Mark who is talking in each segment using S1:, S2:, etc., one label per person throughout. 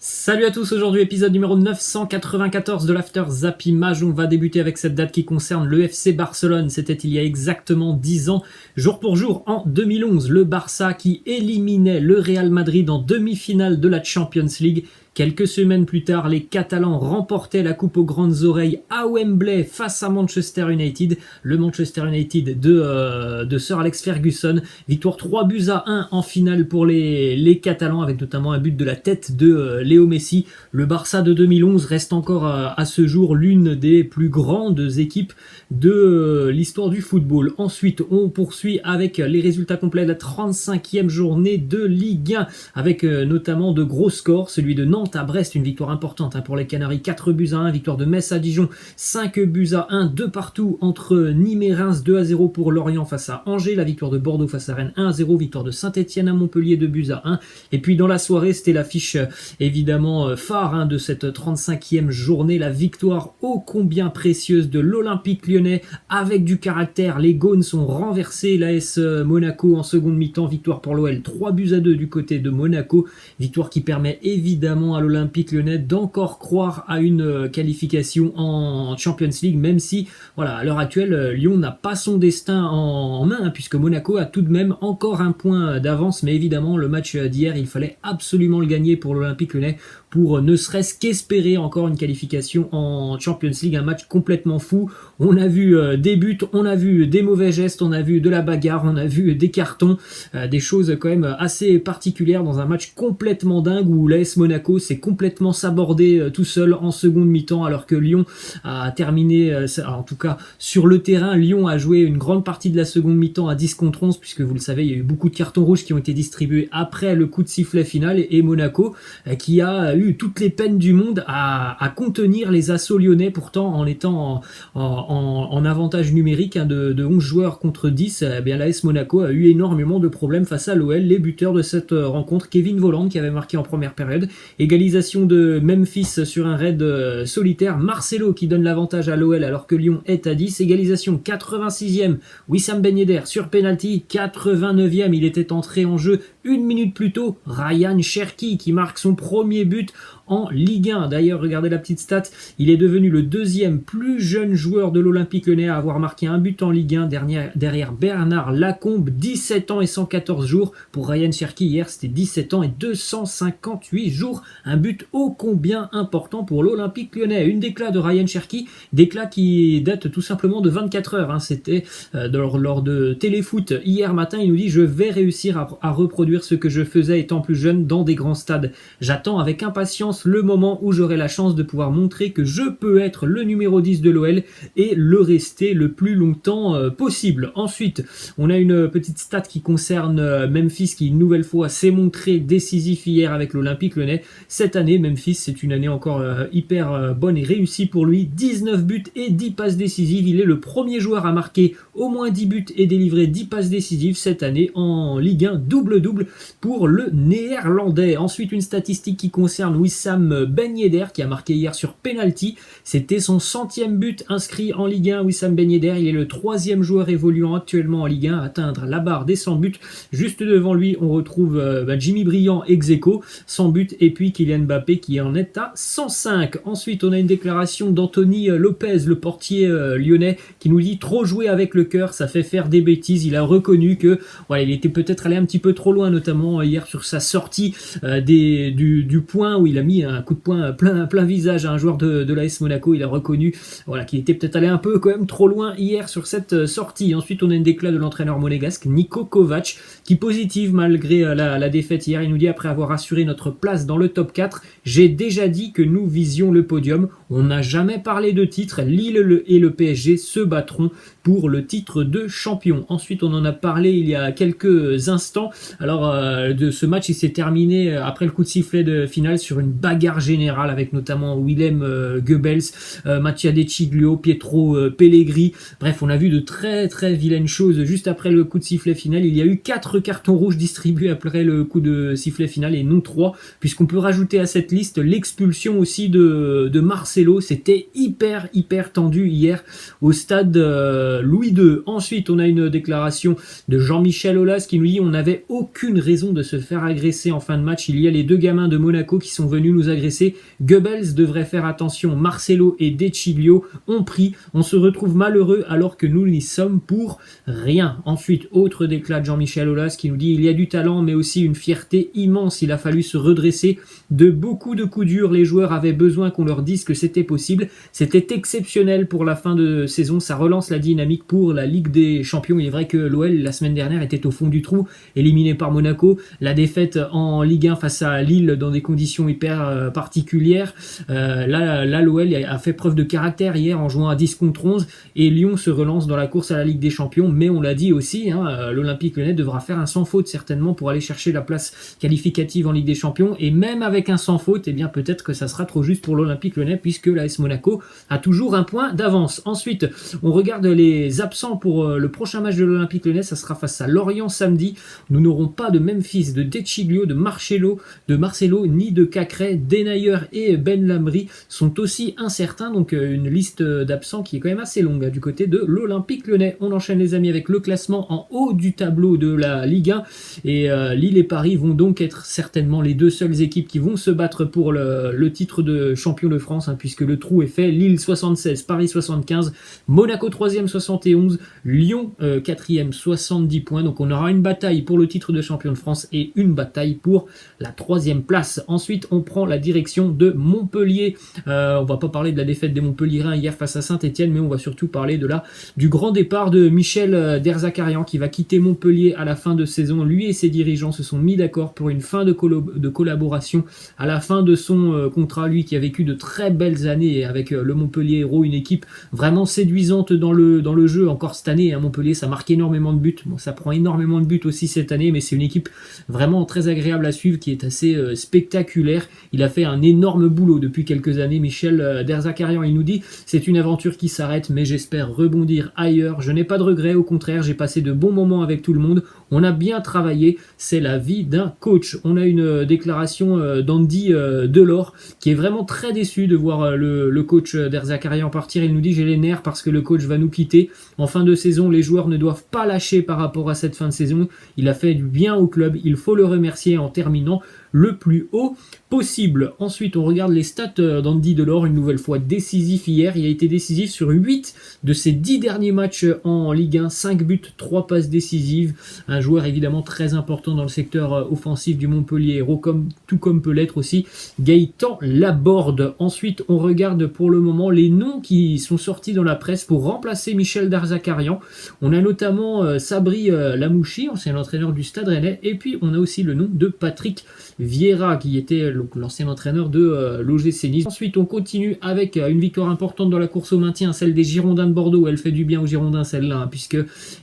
S1: Salut à tous, aujourd'hui épisode numéro 994 de l'After Zappimage. On va débuter avec cette date qui concerne le FC Barcelone. C'était il y a exactement 10 ans, jour pour jour, en 2011. Le Barça qui éliminait le Real Madrid en demi-finale de la Champions League. Quelques semaines plus tard, les Catalans remportaient la coupe aux grandes oreilles à Wembley face à Manchester United. Le Manchester United de Sir Alex Ferguson. Victoire 3-1 en finale pour les Catalans, avec notamment un but de la tête de Léo Messi. Le Barça de 2011 reste encore à ce jour l'une des plus grandes équipes de l'histoire du football. Ensuite, on poursuit avec les résultats complets de la 35e journée de Ligue 1, avec notamment de gros scores, celui de Nantes à Brest, une victoire importante pour les Canaries, 4-1, victoire de Metz à Dijon, 5-1, de partout entre Nîmes et Reims, 2-0 pour Lorient face à Angers, la victoire de Bordeaux face à Rennes, 1-0, victoire de Saint-Etienne à Montpellier, 2-1, et puis dans la soirée, c'était l'affiche évidemment phare de cette 35e journée, la victoire ô combien précieuse de l'Olympique Lyonnais, avec du caractère. Les Gaunes ont renversé l'AS Monaco en seconde mi-temps, victoire pour l'OL, 3-2 du côté de Monaco, victoire qui permet évidemment à l'Olympique Lyonnais d'encore croire à une qualification en Champions League, même si voilà, à l'heure actuelle Lyon n'a pas son destin en main, puisque Monaco a tout de même encore un point d'avance, mais évidemment le match d'hier, il fallait absolument le gagner pour l'Olympique Lyonnais pour ne serait-ce qu'espérer encore une qualification en Champions League. Un match complètement fou, on a vu des buts, on a vu des mauvais gestes, on a vu de la bagarre, on a vu des cartons, des choses quand même assez particulières dans un match complètement dingue où l'AS Monaco s'est complètement sabordé tout seul en seconde mi-temps, alors que Lyon a terminé, en tout cas sur le terrain, Lyon a joué une grande partie de la seconde mi-temps à 10 contre 11, puisque vous le savez, il y a eu beaucoup de cartons rouges qui ont été distribués après le coup de sifflet final, et Monaco qui a eu toutes les peines du monde à contenir les assauts lyonnais, pourtant en étant en avantage numérique de 11 joueurs contre 10, bien l'AS Monaco a eu énormément de problèmes face à l'OL. Les buteurs de cette rencontre, Kevin Volland qui avait marqué en première période, égalisation de Memphis sur un raid solitaire, Marcelo qui donne l'avantage à l'OL alors que Lyon est à 10, égalisation 86e, Wissam Ben Yedder sur penalty, 89e, il était entré en jeu une minute plus tôt, Ryan Cherki qui marque son premier but en Ligue 1. D'ailleurs, regardez la petite stat, il est devenu le deuxième plus jeune joueur de l'Olympique Lyonnais à avoir marqué un but en Ligue 1 derrière Bernard Lacombe, 17 ans et 114 jours. Pour Ryan Cherki, hier, c'était 17 ans et 258 jours. Un but ô combien important pour l'Olympique Lyonnais. Une déclat de Ryan Cherki, déclat qui date tout simplement de 24 heures. C'était lors de Téléfoot hier matin. Il nous dit « Je vais réussir à reproduire ce que je faisais étant plus jeune dans des grands stades. J'attends avec impatience le moment où j'aurai la chance de pouvoir montrer que je peux être le numéro 10 de l'OL et le rester le plus longtemps possible. » Ensuite, on a une petite stat qui concerne Memphis qui une nouvelle fois s'est montré décisif hier avec l'Olympique Lyonnais. Cette année, Memphis, c'est une année encore hyper bonne et réussie pour lui. 19 buts et 10 passes décisives. Il est le premier joueur à marquer au moins 10 buts et délivrer 10 passes décisives cette année en Ligue 1. Double-double pour le Néerlandais. Ensuite, une statistique qui concerne Wissam Ben Yedder qui a marqué hier sur penalty. C'était son 100e but inscrit en Ligue 1. Wissam Ben Yedder, il est le 3e joueur évoluant actuellement en Ligue 1 à atteindre la barre des 100 buts. Juste devant lui, on retrouve Jimmy Briand ex aequo, 100 buts, et puis Kylian Mbappé qui en est à 105. Ensuite, on a une déclaration d'Anthony Lopez, le portier lyonnais, qui nous dit « Trop jouer avec le cœur, ça fait faire des bêtises ». Il a reconnu que il était peut-être allé un petit peu trop loin, notamment hier sur sa sortie du point où il a mis un coup de poing plein visage à un joueur de l'AS Monaco. Il a reconnu qu'il était peut-être allé un peu quand même trop loin hier sur cette sortie. Ensuite, on a une déclat de l'entraîneur monégasque Niko Kovac qui positive malgré la défaite hier. Il nous dit « Après avoir assuré notre place dans le top 4, j'ai déjà dit que nous visions le podium. On n'a jamais parlé de titre. Lille et le PSG se battront pour le titre de champion. » Ensuite, on en a parlé il y a quelques instants. Alors, de ce match, il s'est terminé après le coup de sifflet de finale sur une bagarre générale avec notamment Willem Goebbels, Mattia De Ciglio, Pietro Pellegrini. Bref, on a vu de très très vilaines choses juste après le coup de sifflet final. Il y a eu 4 cartons rouges distribués après le coup de sifflet final et non 3, puisqu'on peut rajouter à cette liste l'expulsion aussi de Marcelo. C'était hyper tendu hier au stade Louis II. Ensuite, on a une déclaration de Jean-Michel Aulas qui nous dit « On n'avait aucune raison de se faire agresser en fin de match. Il y a les deux gamins de Monaco Monaco qui sont venus nous agresser. Goebbels devrait faire attention, Marcelo et De Chilio ont pris. On se retrouve malheureux alors que nous n'y sommes pour rien. Ensuite, autre déclat de Jean-Michel Aulas qui nous dit: il y a du talent mais aussi une fierté immense. Il a fallu se redresser de beaucoup de coups durs. Les joueurs avaient besoin qu'on leur dise que c'était possible. C'était exceptionnel pour la fin de saison. Ça relance la dynamique pour la Ligue des Champions. Il est vrai que l'OL la semaine dernière était au fond du trou, éliminé par Monaco. La défaite en Ligue 1 face à Lille dans des conditions hyper particulières. Là, l'OL a fait preuve de caractère hier en jouant à 10 contre 11 et Lyon se relance dans la course à la Ligue des Champions. Mais on l'a dit aussi, l'Olympique Lyonnais devra faire un sans faute certainement pour aller chercher la place qualificative en Ligue des Champions. Et même avec un sans faute, eh bien peut-être que ça sera trop juste pour l'Olympique Lyonnais puisque l'AS Monaco a toujours un point d'avance. Ensuite, on regarde les absents pour le prochain match de l'Olympique Lyonnais. Ça sera face à Lorient samedi. Nous n'aurons pas de Memphis, de De Chilio, de Marcelo, ni de Cacré. Denayer et Ben Lamry sont aussi incertains. Donc une liste d'absents qui est quand même assez longue du côté de l'Olympique Lyonnais. On enchaîne les amis avec le classement en haut du tableau de la Ligue 1. Et Lille et Paris vont donc être certainement les deux seules équipes qui vont se battre pour le titre de champion de France, puisque le trou est fait. Lille 76, Paris 75, Monaco 3e 71, Lyon 4e 70 points. Donc on aura une bataille pour le titre de champion de France et une bataille pour la 3e place. Ensuite on prend la direction de Montpellier. On va pas parler de la défaite des Montpelliérains hier face à Saint-Etienne, mais on va surtout parler du grand départ de Michel Derzakarian qui va quitter Montpellier à la fin de saison. Lui et ses dirigeants se sont mis d'accord pour une fin de collaboration à la fin de son contrat. Lui qui a vécu de très belles années avec le Montpellier Hérault, une équipe vraiment séduisante dans le jeu. Encore cette année, Montpellier, ça marque énormément de buts. Bon, ça prend énormément de buts aussi cette année, mais c'est une équipe vraiment très agréable à suivre, qui est assez spectaculaire. Il a fait un énorme boulot depuis quelques années. Michel Derzakarian, il nous dit: c'est une aventure qui s'arrête, mais j'espère rebondir ailleurs. Je n'ai pas de regrets, au contraire, j'ai passé de bons moments avec tout le monde. On a bien travaillé, c'est la vie d'un coach. On a une déclaration d'Andy Delors qui est vraiment très déçu de voir le coach Derzakarian partir. Il nous dit: j'ai les nerfs parce que le coach va nous quitter. En fin de saison, les joueurs ne doivent pas lâcher par rapport à cette fin de saison. Il a fait du bien au club, il faut le remercier en terminant le plus haut possible. Ensuite, on regarde les stats d'Andy Delors, une nouvelle fois décisif hier. Il a été décisif sur 8 de ses 10 derniers matchs en Ligue 1, 5 buts, 3 passes décisives. Un joueur évidemment très important dans le secteur offensif du Montpellier Hérault, tout comme peut l'être aussi Gaëtan Laborde. Ensuite, on regarde pour le moment les noms qui sont sortis dans la presse pour remplacer Michel Derzakarian. On a notamment Sabri Lamouchi, ancien entraîneur du Stade Rennais, et puis on a aussi le nom de Patrick Vieira, qui était l'ancien entraîneur de l'OGC Nice. Ensuite, on continue avec une victoire importante dans la course au maintien, celle des Girondins de Bordeaux. Elle fait du bien aux Girondins, celle-là, puisque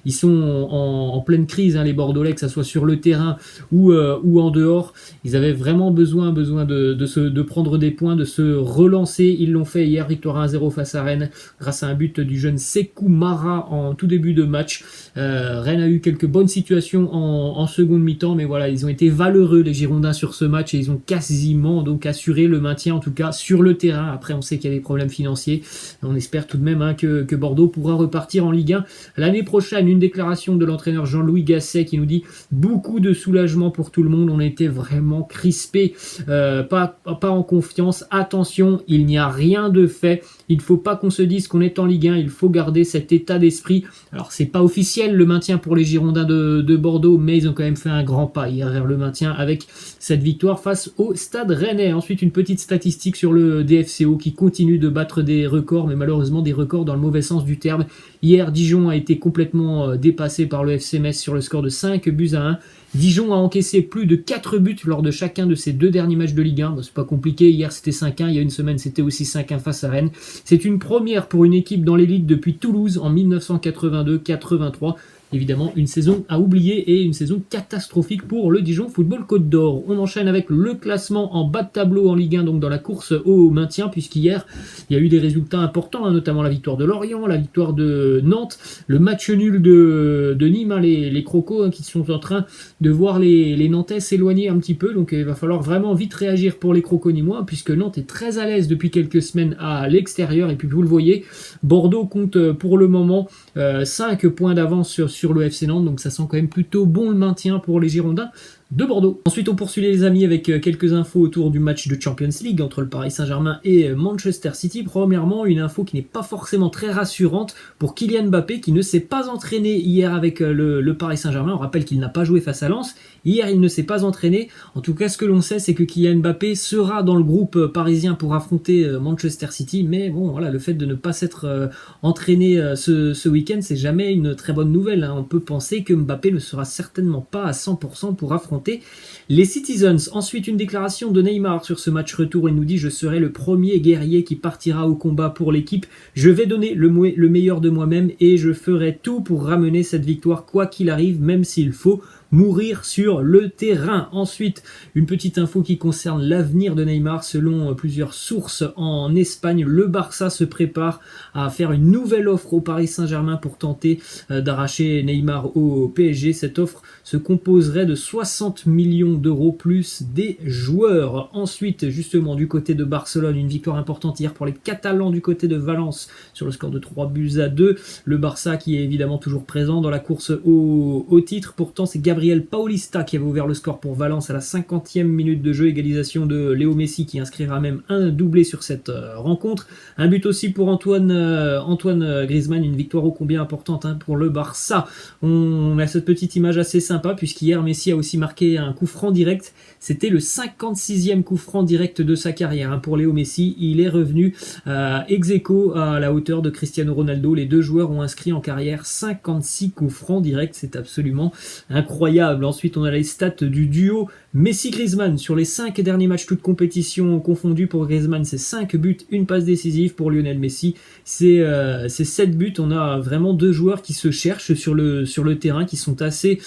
S1: ils sont en pleine crise, les Bordelais, que ça soit sur le terrain ou en dehors. Ils avaient vraiment besoin de prendre des points, de se relancer. Ils l'ont fait hier, victoire 1-0 face à Rennes, grâce à un but du jeune Sekou Mara en tout début de match. Rennes a eu quelques bonnes situations en seconde mi-temps, mais voilà, ils ont été valeureux, les Girondins, sur ce match, et ils ont quasiment donc assuré le maintien, en tout cas sur le terrain. Après, on sait qu'il y a des problèmes financiers. On espère tout de même que Bordeaux pourra repartir en Ligue 1 l'année prochaine. Une déclaration de l'entraîneur Jean-Louis Gasset qui nous dit: beaucoup de soulagement pour tout le monde. On était vraiment crispés, pas en confiance. Attention, il n'y a rien de fait. Il ne faut pas qu'on se dise qu'on est en Ligue 1. Il faut garder cet état d'esprit. Alors, c'est pas officiel le maintien pour les Girondins de Bordeaux, mais ils ont quand même fait un grand pas hier vers le maintien avec cette victoire face au Stade Rennais. Ensuite, une petite statistique sur le DFCO qui continue de battre des records, mais malheureusement des records dans le mauvais sens du terme. Hier, Dijon a été complètement dépassé par le FC Metz sur le score de 5-1. Dijon a encaissé plus de 4 buts lors de chacun de ses 2 derniers matchs de Ligue 1. Bon, c'est pas compliqué, hier c'était 5-1, il y a une semaine c'était aussi 5-1 face à Rennes. C'est une première pour une équipe dans l'élite depuis Toulouse en 1982-83. Évidemment, une saison à oublier et une saison catastrophique pour le Dijon Football Côte d'Or. On enchaîne avec le classement en bas de tableau en Ligue 1, donc dans la course au maintien, puisqu'hier, il y a eu des résultats importants, notamment la victoire de Lorient, la victoire de Nantes, le match nul de Nîmes, les Crocos qui sont en train de voir les Nantais s'éloigner un petit peu. Donc il va falloir vraiment vite réagir pour les Crocos nîmois, puisque Nantes est très à l'aise depuis quelques semaines à l'extérieur. Et puis vous le voyez, Bordeaux compte pour le moment 5 points d'avance sur le FC Nantes, donc ça sent quand même plutôt bon le maintien pour les Girondins de Bordeaux. Ensuite, on poursuit les amis avec quelques infos autour du match de Champions League entre le Paris Saint-Germain et Manchester City. Premièrement, une info qui n'est pas forcément très rassurante pour Kylian Mbappé qui ne s'est pas entraîné hier avec le Paris Saint-Germain. On rappelle qu'il n'a pas joué face à Lens. Hier, il ne s'est pas entraîné. En tout cas, ce que l'on sait, c'est que Kylian Mbappé sera dans le groupe parisien pour affronter Manchester City. Mais bon, voilà, le fait de ne pas s'être entraîné ce week-end, c'est jamais une très bonne nouvelle. On peut penser que Mbappé ne sera certainement pas à 100% pour affronter les Citizens. Ensuite, une déclaration de Neymar sur ce match retour. Il nous dit « Je serai le premier guerrier qui partira au combat pour l'équipe. Je vais donner le meilleur de moi-même et je ferai tout pour ramener cette victoire quoi qu'il arrive, même s'il faut mourir sur le terrain. » Ensuite, une petite info qui concerne l'avenir de Neymar. Selon plusieurs sources en Espagne, le Barça se prépare à faire une nouvelle offre au Paris Saint-Germain pour tenter d'arracher Neymar au PSG. Cette offre se composerait de 60 millions d'euros plus des joueurs. Ensuite, justement, du côté de Barcelone, une victoire importante hier pour les Catalans du côté de Valence sur le score de 3-2. Le Barça qui est évidemment toujours présent dans la course au titre. Pourtant, c'est Gabriel Paulista qui avait ouvert le score pour Valence à la 50e minute de jeu. Égalisation de Léo Messi qui inscrira même un doublé sur cette rencontre. Un but aussi pour Antoine Griezmann. Une victoire ô combien importante pour le Barça. On a cette petite image assez sympa puisqu'hier Messi a aussi marqué un coup franc direct. C'était le 56e coup franc direct de sa carrière pour Léo Messi. Il est revenu ex aequo à la hauteur de Cristiano Ronaldo. Les deux joueurs ont inscrit en carrière 56 coups francs directs. C'est absolument incroyable. Ensuite, on a les stats du duo Messi-Griezmann. Sur les 5 derniers matchs, toutes compétitions confondues pour Griezmann, c'est 5 buts, une passe décisive. Pour Lionel Messi, c'est 7 buts. On a vraiment deux joueurs qui se cherchent sur le terrain, qui sont assez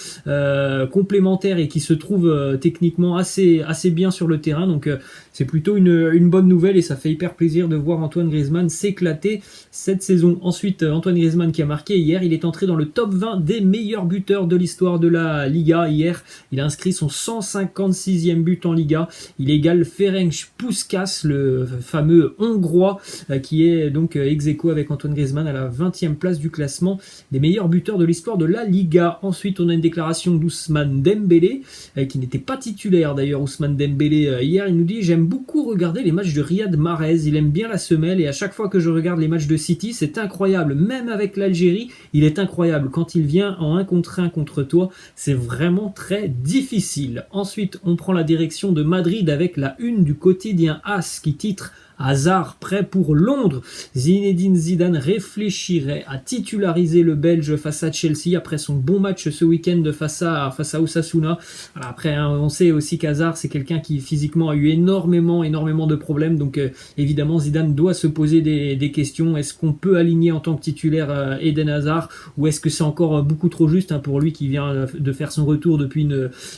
S1: complémentaires et qui se trouvent techniquement assez bien sur le terrain. Donc c'est plutôt une bonne nouvelle et ça fait hyper plaisir de voir Antoine Griezmann s'éclater cette saison. Ensuite, Antoine Griezmann qui a marqué hier, il est entré dans le top 20 des meilleurs buteurs de l'histoire de la Liga. Hier, il a inscrit son 156e but en Liga. Il égale Ferenc Puskás, le fameux Hongrois, qui est donc ex aequo avec Antoine Griezmann à la 20e place du classement des meilleurs buteurs de l'histoire de la Liga. Ensuite, on a une déclaration d'Ousmane Dembélé, qui n'était pas titulaire d'ailleurs. Ousmane Dembélé hier, il nous dit « J'aime beaucoup regarder les matchs de Riyad Mahrez, il aime bien la semelle et à chaque fois que je regarde les matchs de City, c'est incroyable. Même avec l'Algérie, il est incroyable. Quand il vient en 1 contre 1 contre toi, c'est vraiment très difficile. » Ensuite, on prend la direction de Madrid avec la une du quotidien AS qui titre Hazard prêt pour Londres. Zinedine Zidane réfléchirait à titulariser le Belge face à Chelsea après son bon match ce week-end face à Osasuna. Voilà, après, on sait aussi qu'Hazard c'est quelqu'un qui physiquement a eu énormément de problèmes. Donc évidemment Zidane doit se poser des questions. Est-ce qu'on peut aligner en tant que titulaire Eden Hazard ou est-ce que c'est encore beaucoup trop juste pour lui qui vient de faire son retour depuis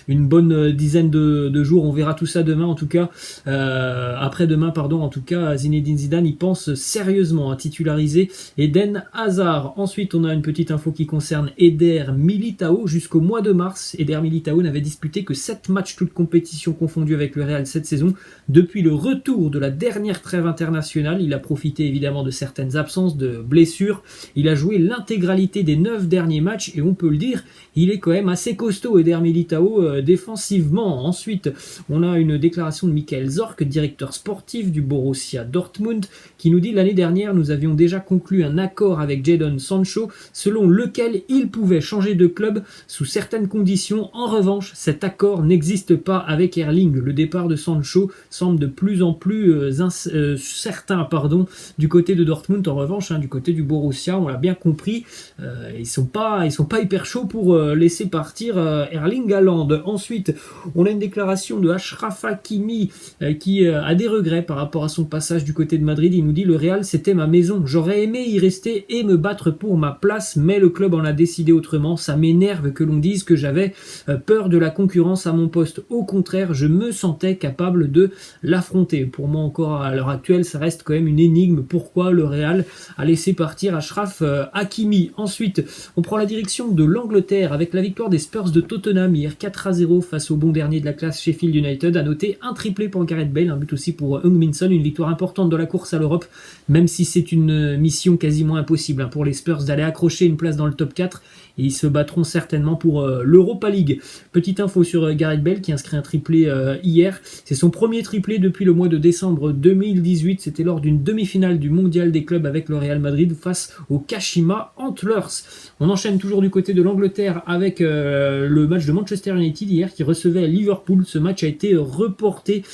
S1: une bonne dizaine de jours. On verra tout ça demain en tout cas. Après-demain pardon en tout cas. Zinedine Zidane il pense sérieusement à titulariser Eden Hazard. Ensuite on a une petite info qui concerne Eder Militao. Jusqu'au mois de mars, Eder Militao n'avait disputé que 7 matchs toutes compétitions confondues avec le Real cette saison. Depuis le retour de la dernière trêve internationale, il a profité évidemment de certaines absences, de blessures. Il a joué l'intégralité des 9 derniers matchs et on peut le dire, il est quand même assez costaud Eder Militao défensivement. Ensuite on a une déclaration de Michael Zorc, directeur sportif du Borussia Dortmund, qui nous dit l'année dernière nous avions déjà conclu un accord avec Jadon Sancho selon lequel il pouvait changer de club sous certaines conditions. En revanche, cet accord n'existe pas avec Erling. Le départ de Sancho semble de plus en plus certain du côté de Dortmund. En revanche, du côté du Borussia, on l'a bien compris, ils sont pas hyper chauds pour laisser partir Erling Haaland. Ensuite, on a une déclaration de Achraf Hakimi qui a des regrets par rapport à son passage du côté de Madrid. Il nous dit « Le Real, c'était ma maison. J'aurais aimé y rester et me battre pour ma place, mais le club en a décidé autrement. Ça m'énerve que l'on dise que j'avais peur de la concurrence à mon poste. Au contraire, je me sentais capable de l'affronter. » Pour moi, encore à l'heure actuelle, ça reste quand même une énigme. Pourquoi le Real a laissé partir Achraf Hakimi? Ensuite, on prend la direction de l'Angleterre avec la victoire des Spurs de Tottenham hier 4-0 face au bon dernier de la classe Sheffield United. À noter un triplé pour Gareth Bale, un but aussi pour Heung-min Son, une victoire victoire importante dans la course à l'Europe, même si c'est une mission quasiment impossible pour les Spurs d'aller accrocher une place dans le top 4, et ils se battront certainement pour l'Europa League. Petite info sur Gareth Bale qui inscrit un triplé hier. C'est son premier triplé depuis le mois de décembre 2018. C'était lors d'une demi-finale du Mondial des clubs avec le Real Madrid face au Kashima Antlers. On enchaîne toujours du côté de l'Angleterre avec le match de Manchester United hier qui recevait Liverpool. Ce match a été reporté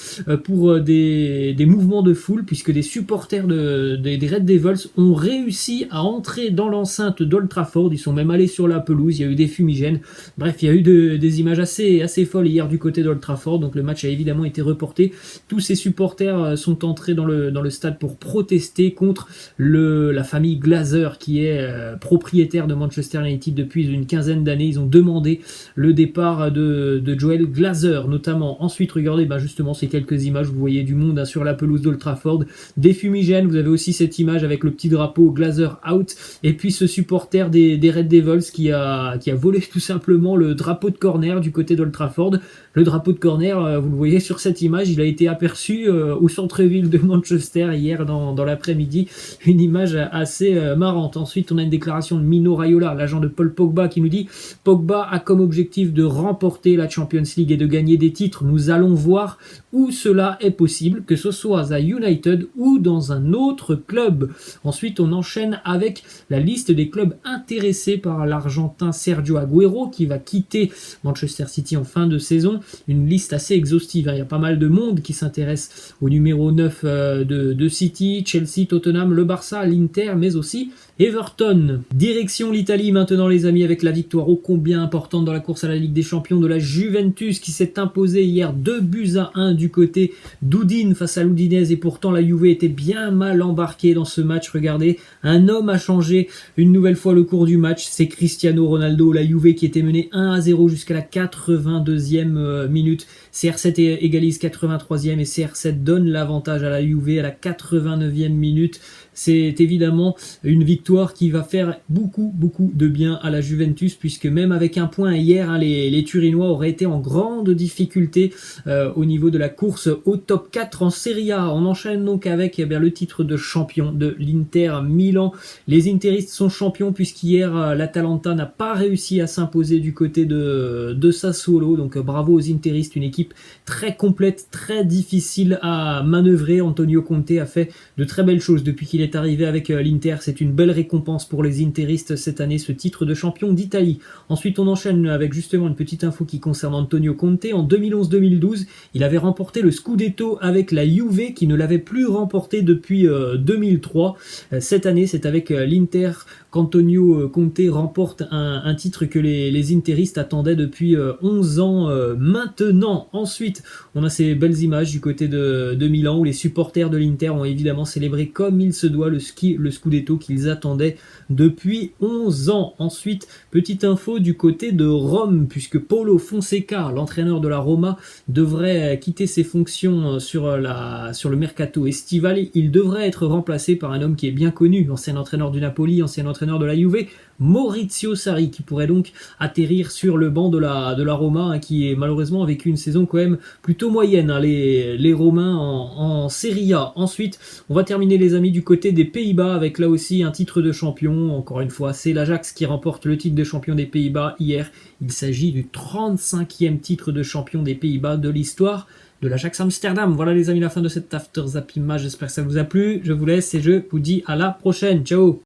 S1: pour des mouvements de foule puisque des supporters des Red Devils ont réussi à entrer dans l'enceinte d'Old Trafford. Ils sont même allés sur la pelouse, il y a eu des fumigènes. Bref, il y a eu des images assez folles hier du côté d'Old Trafford, donc le match a évidemment été reporté. Tous ces supporters sont entrés dans le stade pour protester contre la famille Glazer qui est propriétaire de Manchester United depuis une quinzaine d'années. Ils ont demandé le départ de Joel Glazer notamment. Ensuite, regardez justement ces quelques images, vous voyez du monde sur la pelouse d'Old Trafford, des fumigènes, vous avez aussi cette image avec le petit drapeau Glazer out, et puis ce supporter des Red Devils qui a volé tout simplement le drapeau de corner du côté d'Old Trafford. Le drapeau de corner, vous le voyez sur cette image, il a été aperçu au centre-ville de Manchester hier dans l'après-midi. Une image assez marrante. Ensuite, on a une déclaration de Mino Raiola, l'agent de Paul Pogba, qui nous dit « Pogba a comme objectif de remporter la Champions League et de gagner des titres. Nous allons voir où cela est possible, que ce soit à United ou dans un autre club. » Ensuite, on enchaîne avec la liste des clubs intéressés par l'Argentin Sergio Agüero qui va quitter Manchester City en fin de saison. Une liste assez exhaustive, il y a pas mal de monde qui s'intéresse au numéro 9 de City, Chelsea, Tottenham, le Barça, l'Inter, mais aussi Everton. Direction l'Italie maintenant les amis, avec la victoire ô combien importante dans la course à la Ligue des Champions de la Juventus qui s'est imposée hier 2-1 du côté d'Udine face à l'Udinese, et pourtant la Juve était bien mal embarquée dans ce match. Regardez, un homme a changé une nouvelle fois le cours du match, c'est Cristiano Ronaldo. La Juve qui était menée 1-0 jusqu'à la 82e minute. CR7 égalise 83e et CR7 donne l'avantage à la Juve à la 89e minute. C'est évidemment une victoire qui va faire beaucoup de bien à la Juventus, puisque même avec un point hier, les Turinois auraient été en grande difficulté au niveau de la course au top 4 en Serie A. On enchaîne donc avec le titre de champion de l'Inter Milan. Les Interistes sont champions puisqu'hier l'Atalanta n'a pas réussi à s'imposer du côté de Sassuolo. Donc bravo aux Interistes, une équipe très complète, très difficile à manœuvrer. Antonio Conte a fait de très belles choses depuis qu'il est arrivé avec l'Inter. C'est une belle récompense pour les Interistes cette année, ce titre de champion d'Italie. Ensuite, on enchaîne avec justement une petite info qui concerne Antonio Conte. En 2011-2012, il avait remporté le Scudetto avec la Juve qui ne l'avait plus remporté depuis 2003. Cette année, c'est avec l'Inter qu'Antonio Conte remporte un titre que les Interistes attendaient depuis 11 ans maintenant. Ensuite, on a ces belles images du côté de Milan où les supporters de l'Inter ont évidemment célébré comme il se doit le Scudetto qu'ils attendaient depuis 11 ans. Ensuite, petite info du côté de Rome, puisque Paulo Fonseca, l'entraîneur de la Roma, devrait quitter ses fonctions sur le mercato estival. Il devrait être remplacé par un homme qui est bien connu, ancien entraîneur du Napoli, ancien entraîneur de la Juve, Maurizio Sarri, qui pourrait donc atterrir sur le banc de la Roma, qui est malheureusement vécu une saison quand même plutôt moyenne, les Romains en Serie A. Ensuite, on va terminer les amis du côté des Pays-Bas avec là aussi un titre de champion. Encore une fois, c'est l'Ajax qui remporte le titre de champion des Pays-Bas hier. Il s'agit du 35e titre de champion des Pays-Bas de l'histoire de l'Ajax Amsterdam. Voilà les amis, la fin de cette After Zap Image. J'espère que ça vous a plu. Je vous laisse et je vous dis à la prochaine. Ciao.